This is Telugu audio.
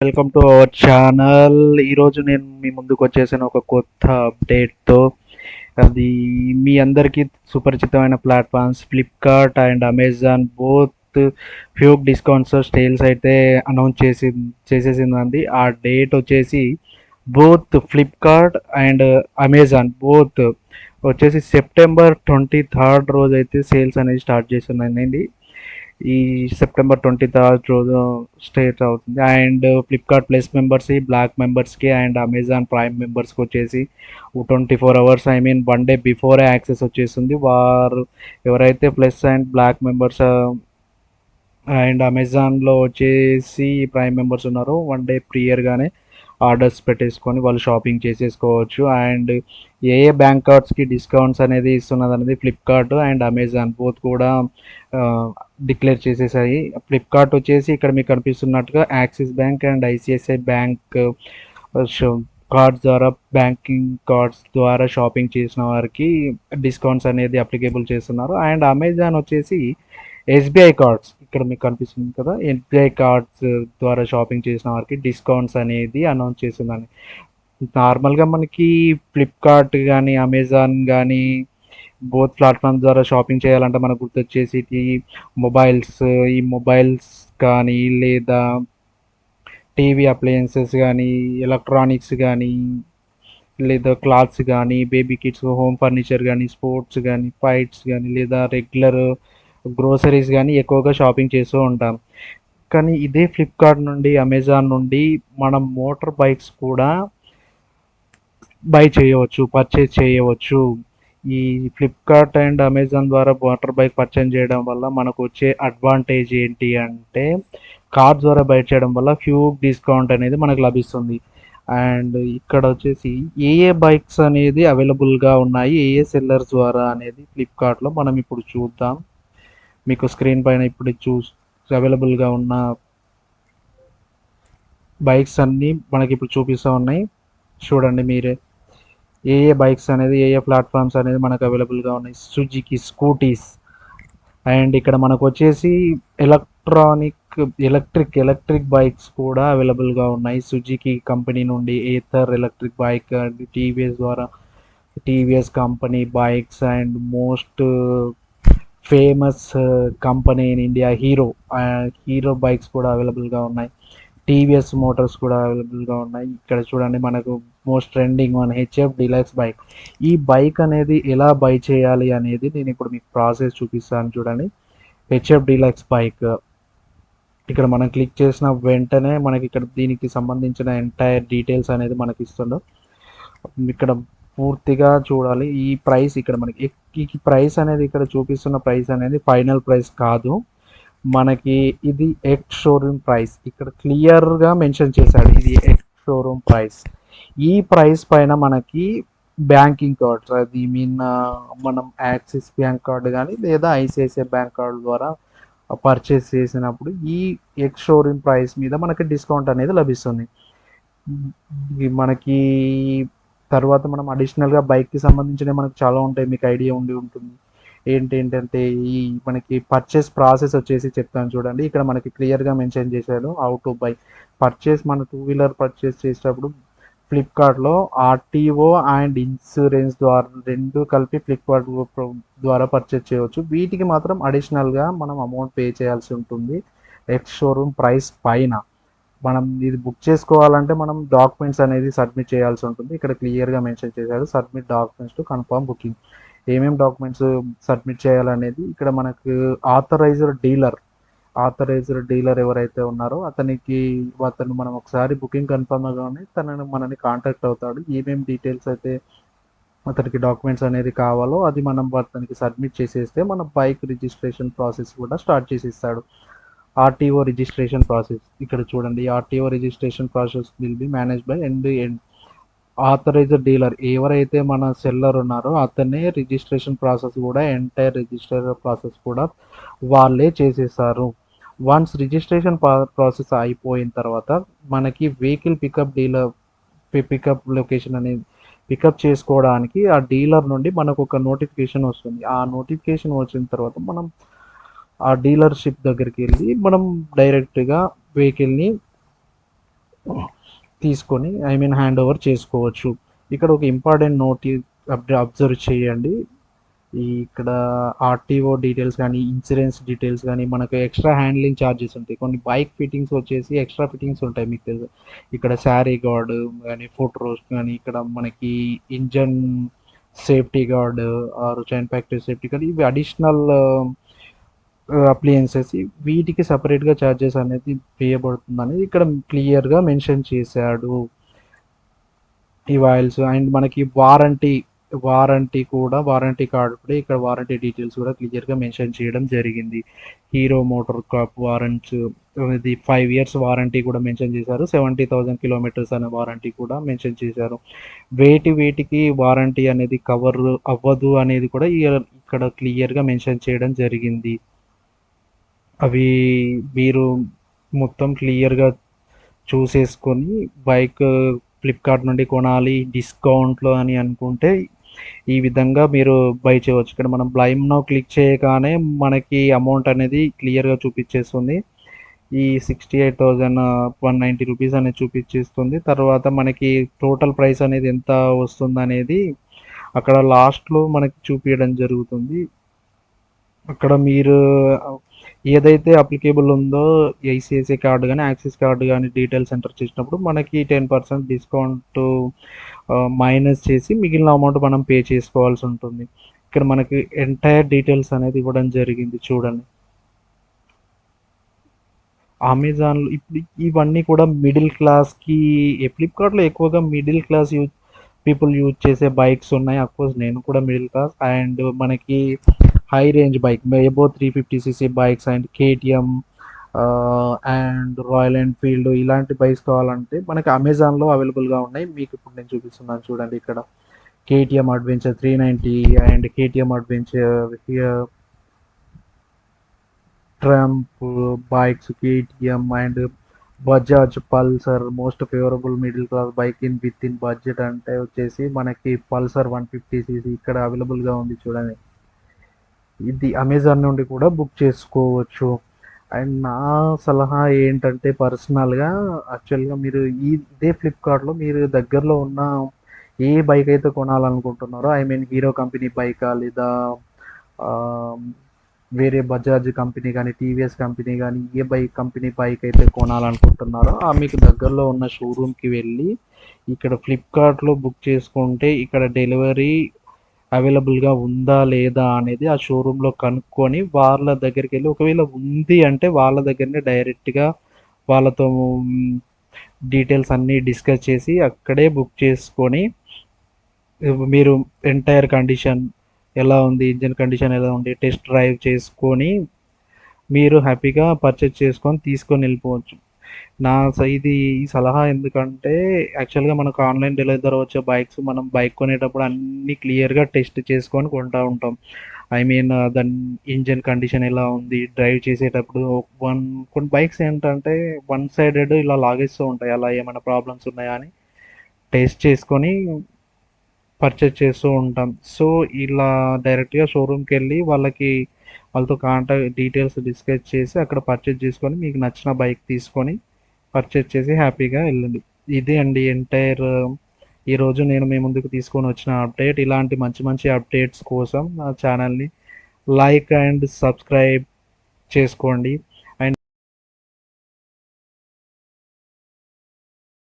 Welcome to our channel. ఈరోజు నేను మీ ముందుకు వచ్చేసిన ఒక కొత్త అప్డేట్తో. అది మీ అందరికీ సుపరిచితమైన platforms Flipkart and Amazon both ఫ్యూక్ డిస్కౌంట్స్ సేల్స్ అయితే అనౌన్స్ చేసేసిందండి. ఆ డేట్ వచ్చేసి both Flipkart and Amazon both వచ్చేసి సెప్టెంబర్ 23 రోజు అయితే సేల్స్ అనేది స్టార్ట్ చేస్తున్నాయండి. ఈ సెప్టెంబర్ 23 రోజు స్టార్ట్ అవుతుంది. And Flipkart plus members black మెంబర్స్కి అండ్ అమెజాన్ ప్రైమ్ మెంబర్స్కి వచ్చేసి 24 hours one day before access వచ్చేస్తుంది. వారు ఎవరైతే plus and black members and అమెజాన్లో వచ్చేసి ప్రైమ్ మెంబర్స్ ఉన్నారో వన్ డే ప్రియర్గానే ఆర్డర్స్ పెట్టేసుకొని వాళ్ళు షాపింగ్ చేసేసుకోవచ్చు. అండ్ ఏ ఏ బ్యాంక్ కార్డ్స్కి డిస్కౌంట్స్ అనేది ఇస్తున్నది అనేది ఫ్లిప్కార్ట్ అండ్ అమెజాన్ బోత్ కూడా డిక్లేర్ చేసేసాయి. ఫ్లిప్కార్ట్ వచ్చేసి ఇక్కడ మీకు కనిపిస్తున్నట్టుగా Axis bank and ICICI bank cards ద్వారా బ్యాంకింగ్ కార్డ్స్ ద్వారా షాపింగ్ చేసిన వారికి డిస్కౌంట్స్ అనేది అప్లికేబుల్ చేస్తున్నారు. అండ్ అమెజాన్ వచ్చేసి ఎస్బీఐ కార్డ్స్ ఇక్కడ మీకు కనిపిస్తుంది కదా, ఎస్బీఐ కార్డ్స్ ద్వారా షాపింగ్ చేసిన వారికి డిస్కౌంట్స్ అనేది అనౌన్స్ చేసిందని. నార్మల్గా మనకి ఫ్లిప్కార్ట్ కానీ అమెజాన్ కానీ బోత్ ప్లాట్ఫామ్ ద్వారా షాపింగ్ చేయాలంటే మనకు గుర్తొచ్చేసి మొబైల్స్ ఈ మొబైల్స్ కానీ లేదా టీవీ అప్లయన్సెస్ కానీ ఎలక్ట్రానిక్స్ కానీ లేదా క్లాత్స్ కానీ బేబీ కిడ్స్ హోమ్ ఫర్నిచర్ కానీ స్పోర్ట్స్ కానీ ఫైట్స్ కానీ లేదా రెగ్యులర్ గ్రోసరీస్ కానీ ఎక్కువగా షాపింగ్ చేస్తూ ఉంటాం. కానీ ఇదే ఫ్లిప్కార్ట్ నుండి అమెజాన్ నుండి మనం మోటార్ బైక్స్ కూడా బై చేయవచ్చు, పర్చేజ్ చేయవచ్చు. ఈ ఫ్లిప్కార్ట్ అండ్ అమెజాన్ ద్వారా మోటార్ బైక్ పర్చేజ్ చేయడం వల్ల మనకు వచ్చే అడ్వాంటేజ్ ఏంటి అంటే కార్ ద్వారా బై చేయడం వల్ల ఫ్యూక్ డిస్కౌంట్ అనేది మనకు లభిస్తుంది. అండ్ ఇక్కడ వచ్చేసి ఏ ఏ బైక్స్ అనేది అవైలబుల్గా ఉన్నాయి, ఏ ఏ సెల్లర్స్ ద్వారా అనేది ఫ్లిప్కార్ట్లో మనం ఇప్పుడు చూద్దాం. మీకు స్క్రీన్ పైన ఇప్పుడు అవైలబుల్గా ఉన్న బైక్స్ అన్నీ మనకి ఇప్పుడు చూపిస్తూ ఉన్నాయి. చూడండి మీరే ఏ ఏ బైక్స్ అనేది ఏ ఏ ప్లాట్ఫామ్స్ అనేది మనకు అవైలబుల్గా ఉన్నాయి. సుజుకి స్కూటీస్ అండ్ ఇక్కడ మనకు వచ్చేసి ఎలక్ట్రిక్ బైక్స్ కూడా అవైలబుల్గా ఉన్నాయి. సుజుకి కంపెనీ నుండి Ather electric bike and TVS ద్వారా TVS company bikes and most famous company in India Hero bikes కూడా అవైలబుల్గా ఉన్నాయి. టీవీఎస్ మోటార్స్ కూడా అవైలబుల్గా ఉన్నాయి. ఇక్కడ చూడండి మనకు most trending one HF deluxe bike. ఈ బైక్ అనేది ఎలా బై చేయాలి అనేది నేను ఇప్పుడు మీకు ప్రాసెస్ చూపిస్తాను. చూడండి హెచ్ఎఫ్ డీలక్స్ బైక్ ఇక్కడ మనం క్లిక్ చేసిన వెంటనే మనకి ఇక్కడ దీనికి సంబంధించిన ఎంటైర్ డీటెయిల్స్ అనేది మనకి ఇస్తుండో ఇక్కడ పూర్తిగా చూడాలి. ఈ ప్రైస్ ఇక్కడ మనకి ఈ ప్రైస్ అనేది ఇక్కడ చూపిస్తున్న ప్రైస్ అనేది ఫైనల్ ప్రైస్ కాదు, మనకి ఇది ఎక్స్ షోరూమ్ ప్రైస్. ఇక్కడ క్లియర్గా మెన్షన్ చేశాడు ఇది ఎక్స్ షోరూమ్ ప్రైస్. ఈ ప్రైస్ పైన మనకి బ్యాంకింగ్ కార్డ్స్ అది మనం యాక్సిస్ బ్యాంక్ కార్డు కానీ లేదా ఐసిఐసిఐ బ్యాంక్ కార్డు ద్వారా పర్చేస్ చేసినప్పుడు ఈ ఎక్స్ షోరూమ్ ప్రైస్ మీద మనకి డిస్కౌంట్ అనేది లభిస్తుంది. మనకి తర్వాత మనం అడిషనల్గా బైక్కి సంబంధించిన మనకు చాలా ఉంటాయి, మీకు ఐడియా ఉంటుంది. ఏంటంటే ఈ మనకి పర్చేస్ ప్రాసెస్ వచ్చేసి చెప్తాను చూడండి. ఇక్కడ మనకి క్లియర్గా మెన్షన్ చేశాడు హౌ టు బై పర్చేస్. మన టూ వీలర్ పర్చేస్ చేసేటప్పుడు ఫ్లిప్కార్ట్లో ఆర్టీఓ అండ్ ఇన్సూరెన్స్ ద్వారా రెండు కలిపి ఫ్లిప్కార్ట్ ద్వారా పర్చేస్ చేయవచ్చు. వీటికి మాత్రం అడిషనల్గా మనం అమౌంట్ పే చేయాల్సి ఉంటుంది ఎక్స్ షోరూమ్ ప్రైస్ పైన. మనం ఇది బుక్ చేసుకోవాలంటే మనం డాక్యుమెంట్స్ అనేది సబ్మిట్ చేయాల్సి ఉంటుంది. ఇక్కడ క్లియర్గా మెన్షన్ చేశారు submit documents to confirm booking. ఏమేమి డాక్యుమెంట్స్ సబ్మిట్ చేయాలనేది ఇక్కడ మనకు ఆథరైజ్డ్ డీలర్ ఎవరైతే ఉన్నారో అతను మనం ఒకసారి బుకింగ్ కన్ఫర్మ్ అవగానే మనని కాంటాక్ట్ అవుతాడు. ఏమేమి డీటెయిల్స్ అయితే అతనికి డాక్యుమెంట్స్ అనేది కావాలో అది మనం అతనికి సబ్మిట్ చేసేస్తే మన బైక్ రిజిస్ట్రేషన్ ప్రాసెస్ కూడా స్టార్ట్ చేసిస్తాడు. ఆర్టీఓ రిజిస్ట్రేషన్ ప్రాసెస్ ఇక్కడ చూడండి. RTO registration process will be manage by and authorized dealer. ఎవరైతే మన సెల్లర్ ఉన్నారో అతనే రిజిస్ట్రేషన్ ప్రాసెస్ కూడా ఎంటైర్ రిజిస్ట్రేషన్ ప్రాసెస్ కూడా వాళ్ళే చేసేస్తారు. వన్స్ రిజిస్ట్రేషన్ ప్రాసెస్ అయిపోయిన తర్వాత మనకి వెహికల్ పికప్ లొకేషన్ అనేది పికప్ చేసుకోవడానికి ఆ డీలర్ నుండి మనకు ఒక నోటిఫికేషన్ వస్తుంది. ఆ నోటిఫికేషన్ వచ్చిన తర్వాత మనం ఆ డీలర్షిప్ దగ్గరికి వెళ్ళి మనం డైరెక్ట్గా వెహికల్ని తీసుకొని హ్యాండ్ ఓవర్ చేసుకోవచ్చు. ఇక్కడ ఒక ఇంపార్టెంట్ నోట్ అబ్జర్వ్ చేయండి. ఇక్కడ ఆర్టీఓ డీటెయిల్స్ కానీ, ఇన్సూరెన్స్ డీటెయిల్స్ కానీ, మనకు ఎక్స్ట్రా హ్యాండ్లింగ్ ఛార్జెస్ ఉంటాయి. కొన్ని బైక్ ఫిట్టింగ్స్ వచ్చేసి ఎక్స్ట్రా ఫిట్టింగ్స్ ఉంటాయి మీకు తెలుసు. ఇక్కడ శారీ గార్డ్ కానీ, ఫుట్ రోస్ట్ కానీ, ఇక్కడ మనకి engine safety guard or chain protector safety guard, ఇవి అడిషనల్ అప్లయన్సెస్. వీటికి సపరేట్గా ఛార్జెస్ అనేది వేయబడుతుందని ఇక్కడ క్లియర్గా మెన్షన్ చేశాడు. ఈ ఆయిల్స్ అండ్ మనకి వారంటీ కార్డు కూడా ఇక్కడ వారంటీ డీటెయిల్స్ కూడా క్లియర్గా మెన్షన్ చేయడం జరిగింది. హీరో మోటార్ కార్ప్ వారంట్స్, ఇది 5 years వారంటీ కూడా మెన్షన్ చేశారు. 70,000 కిలోమీటర్స్ అనే వారంటీ కూడా మెన్షన్ చేశారు. వేటికి వారంటీ అనేది కవర్ అవ్వదు అనేది కూడా ఇక్కడ క్లియర్గా మెన్షన్ చేయడం జరిగింది. అవి మీరు మొత్తం క్లియర్గా చూసేసుకొని బైక్ ఫ్లిప్కార్ట్ నుండి కొనాలి డిస్కౌంట్లో అని అనుకుంటే ఈ విధంగా మీరు బై చేయవచ్చు. ఇక్కడ మనం బ్లైమ్ నౌ క్లిక్ చేయగానే మనకి అమౌంట్ అనేది క్లియర్గా చూపించేస్తుంది. ఈ 68,190 రూపీస్ అనేది చూపించేస్తుంది. తర్వాత మనకి టోటల్ ప్రైస్ అనేది ఎంత వస్తుంది అనేది అక్కడ లాస్ట్లో మనకి చూపించడం జరుగుతుంది. అక్కడ మీరు ఏదైతే అప్లికేబుల్ ఉందో ఐసిఐసిఐ కార్డు కానీ, యాక్సిస్ కార్డు కానీ డీటెయిల్స్ ఎంటర్ చేసినప్పుడు మనకి 10% డిస్కౌంట్ మైనస్ చేసి మిగిలిన అమౌంట్ మనం పే చేసుకోవాల్సి ఉంటుంది. ఇక్కడ మనకి ఎంటైర్ డీటెయిల్స్ అనేది ఇవ్వడం జరిగింది చూడండి. అమెజాన్లో ఇప్పుడు ఇవన్నీ కూడా మిడిల్ క్లాస్కి, ఫ్లిప్కార్ట్లో ఎక్కువగా మిడిల్ క్లాస్ పీపుల్ యూజ్ చేసే బైక్స్ ఉన్నాయి. అఫ్కోర్స్ నేను కూడా మిడిల్ క్లాస్. అండ్ మనకి high range bike above 350cc bikes and KTM and royal Enfield ఇలాంటి బైక్స్ కావాలంటే మనకి అమెజాన్లో అవైలబుల్గా ఉన్నాయి. మీకు ఇప్పుడు నేను చూపిస్తున్నాను చూడండి. ఇక్కడ KTM adventure 390 and KTM adventure, Trump bikes, KTM and Bajaj Pulsar. Most favourable middle class bike with in budget అంటే వచ్చేసి మనకి పల్సర్ 150cc ఇక్కడ అవైలబుల్గా ఉంది చూడండి. ఇది అమెజాన్ నుండి కూడా బుక్ చేసుకోవచ్చు. అండ్ నా సలహా ఏంటంటే పర్సనల్గా యాక్చువల్గా మీరు ఇదే ఫ్లిప్కార్ట్లో మీరు దగ్గరలో ఉన్న ఏ బైక్ అయితే కొనాలనుకుంటున్నారో హీరో కంపెనీ బైకా లేదా వేరే బజాజ్ కంపెనీ కానీ, టీవీఎస్ కంపెనీ కానీ, ఏ కంపెనీ బైక్ అయితే కొనాలనుకుంటున్నారో మీకు దగ్గరలో ఉన్న షోరూమ్కి వెళ్ళి ఇక్కడ ఫ్లిప్కార్ట్లో బుక్ చేసుకుంటే ఇక్కడ డెలివరీ అవైలబుల్గా ఉందా లేదా అనేది ఆ షోరూంలో కనుక్కొని వాళ్ళ దగ్గరికి వెళ్ళి ఒకవేళ ఉంది అంటే వాళ్ళ దగ్గరనే డైరెక్ట్గా వాళ్ళతో డీటెయిల్స్ అన్నీ డిస్కస్ చేసి అక్కడే బుక్ చేసుకొని మీరు ఎంటైర్ కండిషన్ ఎలా ఉంది, ఇంజిన్ కండిషన్ ఎలా ఉంది, టెస్ట్ డ్రైవ్ చేసుకొని మీరు హ్యాపీగా పర్చేజ్ చేసుకొని తీసుకొని వెళ్ళిపోవచ్చు. ఇది ఈ సలహా ఎందుకంటే యాక్చువల్గా మనకు ఆన్లైన్ డెలివరీ ద్వారా వచ్చే బైక్స్ మనం బైక్ కొనేటప్పుడు అన్నీ క్లియర్గా టెస్ట్ చేసుకొని కొంటూ ఉంటాం. దాని ఇంజిన్ కండిషన్ ఎలా ఉంది, డ్రైవ్ చేసేటప్పుడు కొన్ని బైక్స్ ఏంటంటే వన్ సైడెడ్ ఇలా లాగేస్తూ ఉంటాయి. అలా ఏమైనా ప్రాబ్లమ్స్ ఉన్నాయా అని టెస్ట్ చేసుకొని పర్చేజ్ చేస్తూ ఉంటాం. సో ఇలా డైరెక్ట్గా షోరూమ్కి వెళ్ళి వాళ్ళతో కాంటాక్ట్ డీటెయిల్స్ డిస్కస్ చేసి అక్కడ పర్చేజ్ చేసుకొని మీకు నచ్చిన బైక్ తీసుకొని పర్చేజ్ చేసి హ్యాపీగా వెళ్ళండి. ఇదే అండి ఎంటైర్ ఈరోజు నేను మీ ముందుకు తీసుకొని వచ్చిన అప్డేట్. ఇలాంటి మంచి మంచి అప్డేట్స్ కోసం నా ఛానల్ని లైక్ అండ్ సబ్స్క్రైబ్ చేసుకోండి.